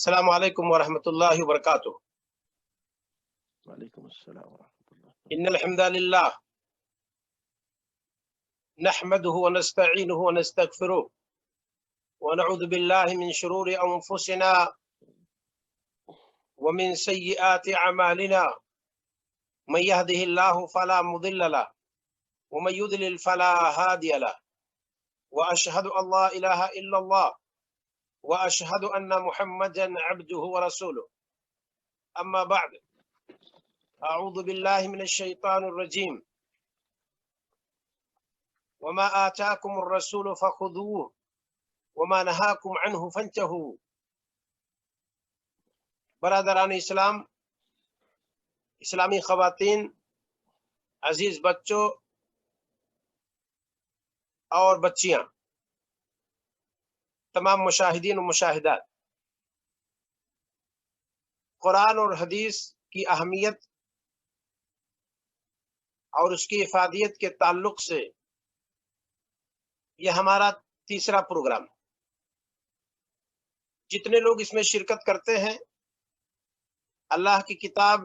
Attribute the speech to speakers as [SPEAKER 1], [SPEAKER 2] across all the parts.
[SPEAKER 1] السلام علیکم ورحمۃ اللہ وبرکاتہ۔
[SPEAKER 2] وعلیکم السلام ورحمۃ اللہ۔
[SPEAKER 1] ان الحمد للہ نحمده ونستعینه ونستغفره ونعوذ باللہ من شرور انفسنا ومن سیئات اعمالنا من يهده الله فلا مضل له ومن يضلل فلا هادي له واشهد ان لا اله الا الله واشهد ان محمدا عبده ورسوله اما بعد اعوذ باللہ من الشیطان الرجیم وما آتاكم الرسول فخذوه وما نهاكم عنه فانتهوا۔ برادران اسلام، اسلامی خواتین، عزیز بچوں اور بچیاں، تمام مشاہدین و مشاہدات، قرآن اور حدیث کی اہمیت اور اس کی افادیت کے تعلق سے یہ ہمارا تیسرا پروگرام۔ جتنے لوگ اس میں شرکت کرتے ہیں، اللہ کی کتاب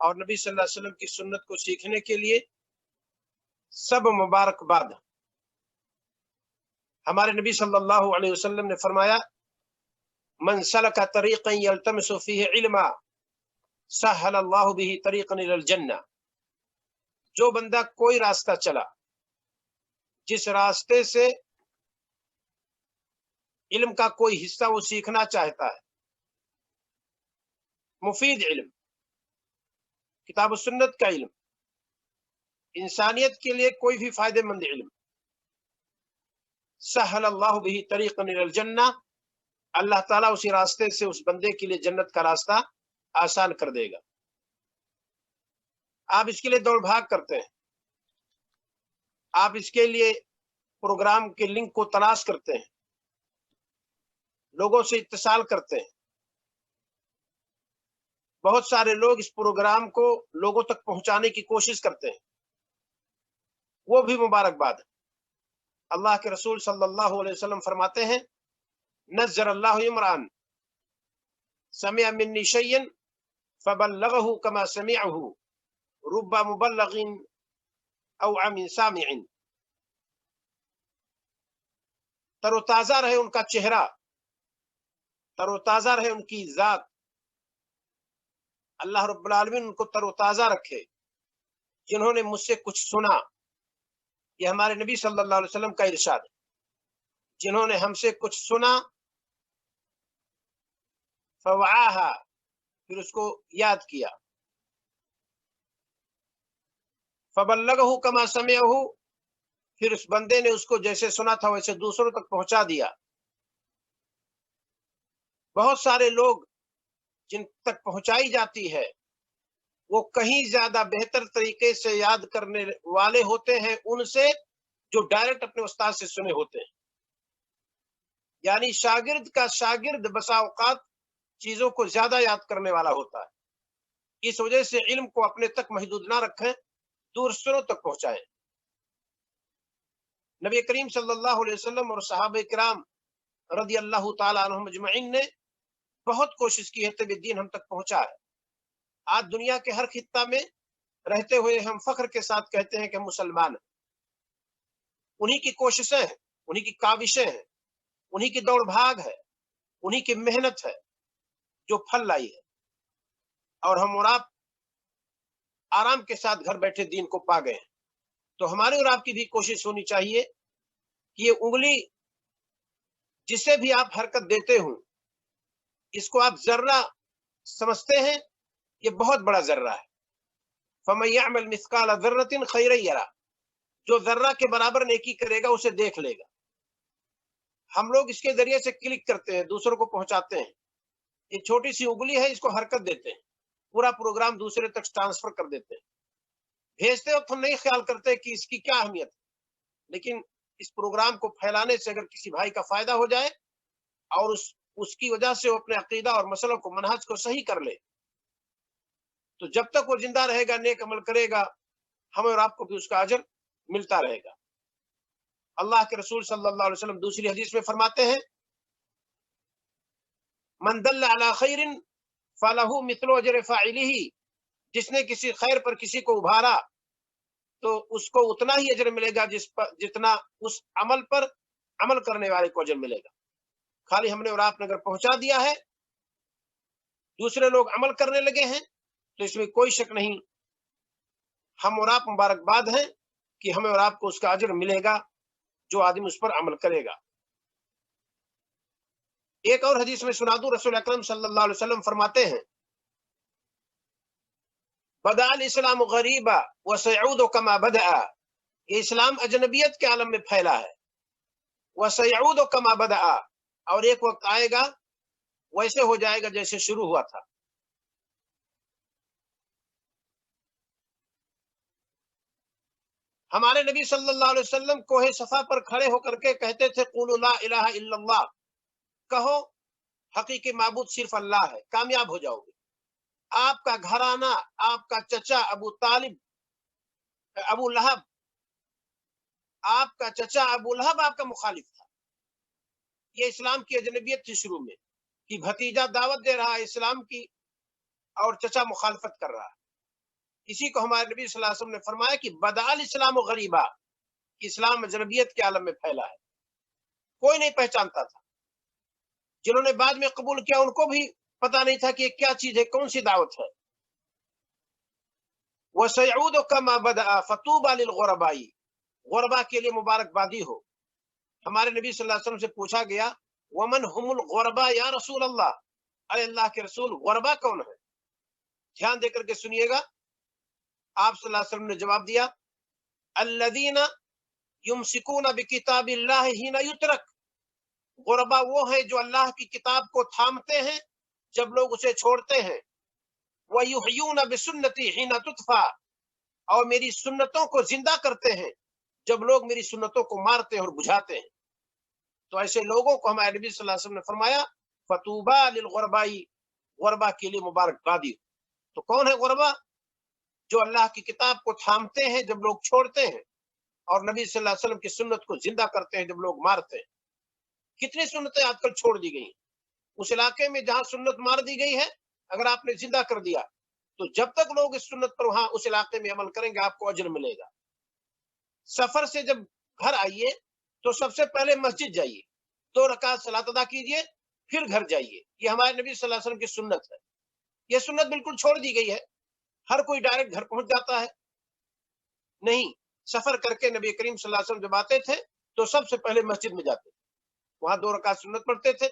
[SPEAKER 1] اور نبی صلی اللہ علیہ وسلم کی سنت کو سیکھنے کے لیے سب مبارکباد۔ ہمارے نبی صلی اللہ علیہ وسلم نے فرمایا، من سلک طریقا یلتمس فیہ علما سہل اللہ بہ طریقا الی الجنہ۔ جو بندہ کوئی راستہ چلا جس راستے سے علم کا کوئی حصہ وہ سیکھنا چاہتا ہے، مفید علم، کتاب و سنت کا علم، انسانیت کے لیے کوئی بھی فائدہ مند علم، سہل اللہ بہ طریقا الی الجنہ، اللہ تعالیٰ اسی راستے سے اس بندے کے لیے جنت کا راستہ آسان کر دے گا۔ آپ اس کے لیے دوڑ بھاگ کرتے ہیں، آپ اس کے لیے پروگرام کے لنک کو تلاش کرتے ہیں، لوگوں سے اتصال کرتے ہیں۔ بہت سارے لوگ اس پروگرام کو لوگوں تک پہنچانے کی کوشش کرتے ہیں، وہ بھی مبارکباد ہے۔ اللہ کے رسول صلی اللہ علیہ وسلم فرماتے ہیں، نذر اللہ عمران سمع منی شیئا فبلغه كما سمعه رب مبلغ اوعى من سامع۔ تر و تازہ رہے ان کا چہرہ، تر و تازہ رہے ان کی ذات، اللہ رب العالمین ان کو تر و تازہ رکھے جنہوں نے مجھ سے کچھ سنا۔ یہ ہمارے نبی صلی اللہ علیہ وسلم کا ارشاد ہے، جنہوں نے ہم سے کچھ سنا فوعاہا، پھر اس کو یاد کیا، فبلغہ کما سمعہ، پھر اس بندے نے اس کو جیسے سنا تھا ویسے دوسروں تک پہنچا دیا۔ بہت سارے لوگ جن تک پہنچائی جاتی ہے وہ کہیں زیادہ بہتر طریقے سے یاد کرنے والے ہوتے ہیں ان سے جو ڈائریکٹ اپنے استاد سے سنے ہوتے ہیں۔ یعنی شاگرد کا شاگرد بسا اوقات چیزوں کو زیادہ یاد کرنے والا ہوتا ہے۔ اس وجہ سے علم کو اپنے تک محدود نہ رکھیں، دوسروں تک پہنچائیں۔ نبی کریم صلی اللہ علیہ وسلم اور صحابہ کرام رضی اللہ تعالی عنہم اجمعین نے بہت کوشش کی ہے طب دین ہم تک پہنچا ہے۔ آج دنیا کے ہر خطہ میں رہتے ہوئے ہم فخر کے ساتھ کہتے ہیں کہ ہم مسلمان ہیں۔ انہی کی کوششیں ہیں، انہی کی کاوشیں ہیں، انہی کی دوڑ بھاگ ہے، انہی کی محنت ہے جو پھل لائی ہے، اور ہم اور آپ آرام کے ساتھ گھر بیٹھے دین کو پا گئے ہیں۔ تو ہماری اور آپ کی بھی کوشش ہونی چاہیے کہ یہ انگلی جسے بھی آپ حرکت دیتے ہوں، اس کو آپ ذرہ سمجھتے ہیں، یہ بہت بڑا ذرہ ہے۔ فَمَن يَعْمَلْ مِثْقَالَ ذَرَّةٍ خَيْرًا يَرَهُ، جو ذرہ کے برابر نیکی کرے گا اسے دیکھ لے گا۔ ہم لوگ اس کے ذریعے سے کلک کرتے ہیں، دوسروں کو پہنچاتے ہیں۔ یہ چھوٹی سی انگلی ہے، اس کو حرکت دیتے ہیں، پورا پروگرام دوسرے تک ٹرانسفر کر دیتے ہیں۔ بھیجتے وقت ہم نہیں خیال کرتے کہ اس کی کیا اہمیت ہے، لیکن اس پروگرام کو پھیلانے سے اگر کسی بھائی کا فائدہ ہو جائے اور اس کی وجہ سے وہ اپنے عقیدہ اور مسئلوں کو منہج کو صحیح کر لے، تو جب تک وہ زندہ رہے گا، نیک عمل کرے گا، ہمیں اور آپ کو بھی اس کا اجر ملتا رہے گا۔ اللہ کے رسول صلی اللہ علیہ وسلم دوسری حدیث میں فرماتے ہیں، من دل علی خیر فلہ مثل اجر فاعلہ، جس نے کسی خیر پر کسی کو ابھارا تو اس کو اتنا ہی اجر ملے گا جتنا اس عمل پر عمل کرنے والے کو اجر ملے گا. خالی ہم نے اور آپ نے اگر پہنچا دیا ہے، دوسرے لوگ عمل کرنے لگے ہیں، تو اس میں کوئی شک نہیں، ہم اور آپ مبارکباد ہیں کہ ہمیں اور آپ کو اس کا اجر ملے گا جو آدمی اس پر عمل کرے گا. ایک اور حدیث میں سنا دوں، رسول اکرم صلی اللہ علیہ وسلم فرماتے ہیں بدأ الاسلام غریبا وسيعود كما بدأ، یہ اسلام اجنبیت کے عالم میں پھیلا ہے. وسيعود كما بدأ، اور ایک وقت آئے گا ویسے ہو جائے گا جیسے شروع ہوا تھا. ہمارے نبی صلی اللہ علیہ وسلم کوہ صفا پر کھڑے ہو کر کے کہتے تھے قولوا لا الہ الا اللہ، کہو حقیقی معبود صرف اللہ ہے، کامیاب ہو جاؤ گے. آپ کا گھرانہ، آپ کا چچا ابو طالب، ابو لہب، آپ کا چچا ابو لہب آپ کا مخالف تھا. یہ اسلام کی اجنبیت تھی شروع میں، کہ بھتیجا دعوت دے رہا ہے اسلام کی اور چچا مخالفت کر رہا ہے. اسی کو ہمارے نبی صلی اللہ علیہ وسلم نے فرمایا کہ بدأ الاسلام غریبا، اسلام اجنبیت کے عالم میں پھیلا ہے، کوئی نہیں پہچانتا تھا. جنہوں نے بعد میں قبول کیا ان کو بھی پتا نہیں تھا کہ یہ کیا چیز ہے، کون سی دعوت ہے. وَسَيَعُودُ كَمَا بَدَأَ فَطُوبَى لِلْغُرَبَاءِ، غربا کے لیے مبارکبادی ہو. ہمارے نبی صلی اللہ علیہ وسلم سے پوچھا گیا ومن هم الغرباء یا رسول اللہ، ارے اللہ کے رسول غربا کون ہے؟ دھیان دے کر کے سنیے گا. آپ صلی اللہ علیہ وسلم نے جواب دیا الذین یمسکون بکتاب اللہ حین یترک، غربا وہ ہیں جو اللہ کی کتاب کو تھامتے ہیں جب لوگ اسے چھوڑتے ہیں. وَيُحْيُونَ بِسُنَّتِي حِينَ تُطْفَىٰ، اور میری سنتوں کو زندہ کرتے ہیں جب لوگ میری سنتوں کو مارتے ہیں اور بجھاتے ہیں. تو ایسے لوگوں کو ہمارے نبی صلی اللہ علیہ وسلم نے فرمایا فَطُوبَىٰ لِلْغُرَبَاءِ، غربا کے لیے مبارکبادی. تو کون ہے غربا؟ جو اللہ کی کتاب کو تھامتے ہیں جب لوگ چھوڑتے ہیں، اور نبی صلی اللہ علیہ وسلم کی سنت کو زندہ کرتے ہیں جب لوگ مارتے ہیں. کتنی سنتیں آج کل چھوڑ دی گئی ہیں. اس علاقے میں جہاں سنت مار دی گئی ہے اگر آپ نے زندہ کر دیا تو جب تک لوگ اس سنت پر وہاں اس علاقے میں عمل کریں گے آپ کو اجر ملے گا. سفر سے جب گھر آئیے تو سب سے پہلے مسجد جائیے، 2 رکعت صلاۃ ادا کیجیے، پھر گھر جائیے. یہ ہمارے نبی صلی اللہ علیہ وسلم کی سنت ہے. یہ سنت بالکل چھوڑ دی گئی ہے. ہر کوئی ڈائریکٹ گھر پہنچ جاتا ہے، نہیں. سفر کر کے نبی کریم صلی اللہ علیہ وسلم جب آتے تھے تو سب سے پہلے مسجد میں جاتے تھے، وہاں 2 رکعت سنت پڑھتے تھے،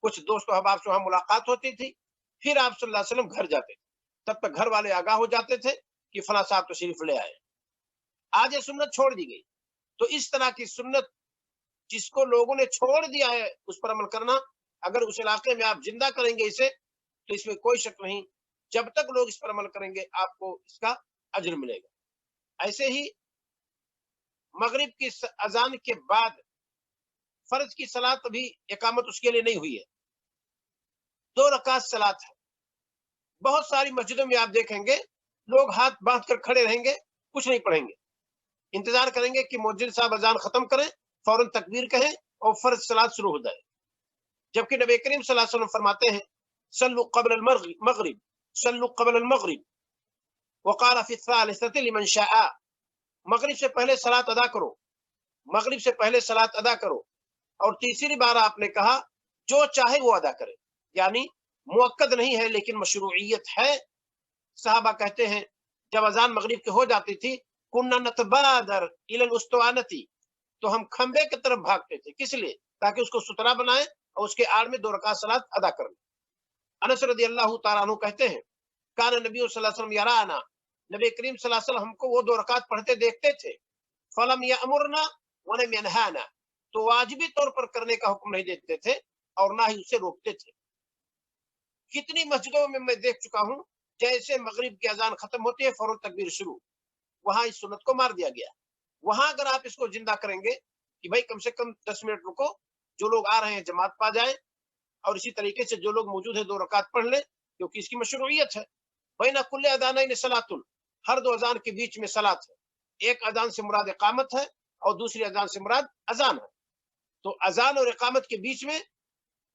[SPEAKER 1] کچھ دوست احباب سے وہاں ملاقات ہوتی تھی، پھر آپ صلی اللہ علیہ وسلم گھر جاتے تھے. تب تک گھر والے آگاہ ہو جاتے تھے کہ فلاں صاحب تشریف لے آئے. آج یہ سنت چھوڑ دی گئی. تو اس طرح کی سنت جس کو لوگوں نے چھوڑ دیا ہے اس پر عمل کرنا، اگر اس علاقے میں آپ زندہ کریں گے اسے تو اس میں کوئی شک نہیں جب تک لوگ اس پر عمل کریں گے آپ کو اس کا اجر ملے گا. ایسے ہی مغرب کی اذان کے بعد فرض کی صلاۃ ابھی اقامت اس کے لیے نہیں ہوئی ہے، 2 رکعت صلاۃ ہے. بہت ساری مسجدوں میں آپ دیکھیں گے لوگ ہاتھ باندھ کر کھڑے رہیں گے، کچھ نہیں پڑھیں گے، انتظار کریں گے کہ مؤذن صاحب اذان ختم کریں، فوراً تکبیر کہیں اور فرض صلاۃ شروع ہو جائے. جبکہ نبی کریم صلی اللہ علیہ وسلم فرماتے ہیں صلوا قبل المغرب، صلوا قبل المغرب وقال فی الثالثۃ لمن شاء، مغرب سے پہلے صلاۃ ادا کرو، مغرب سے پہلے صلاۃ ادا کرو. اور تیسری بار آپ نے کہا جو چاہے وہ ادا کرے، یعنی موقت نہیں ہے لیکن مشروعیت ہے. صحابہ کہتے ہیں جب اذان مغرب کی ہو جاتی تھی کننا نتبادر الی الاسطوانتی، تو ہم کھمبے کی طرف بھاگتے تھے. کس لیے؟ تاکہ اس کو ستھرا بنائیں اور اس کے آڑ میں 2 رکعت صلاۃ ادا کر لیں. انس رضی اللہ تعالیٰ عنہ کہتے ہیں کان نبی صلی اللہ علیہ وسلم یرانا، نبی کریم صلی اللہ علیہ وسلم ہم کو وہ 2 رکعت پڑھتے دیکھتے تھے. فلم یامرنا ولم ینہانا، تو واجبی طور پر کرنے کا حکم نہیں دیتے تھے اور نہ ہی اسے روکتے تھے. کتنی مسجدوں میں دیکھ چکا ہوں جیسے مغرب کی اذان ختم ہوتی ہے فوراً تکبیر شروع، وہاں اس سنت کو مار دیا گیا. وہاں اگر آپ اس کو زندہ کریں گے کہ بھائی کم سے کم 10 منٹ رکو، جو لوگ آ رہے ہیں جماعت پا جائیں، اور اسی طریقے سے جو لوگ موجود ہیں 2 رکعت پڑھ لیں کیونکہ اس کی مشروعیت ہے. بین کل اذانین صلاۃ، ہر 2 اذان کے بیچ میں صلاۃ ہے. ایک اذان سے مراد اقامت ہے اور دوسری اذان سے مراد اذان ہے. تو اذان اور اقامت کے بیچ میں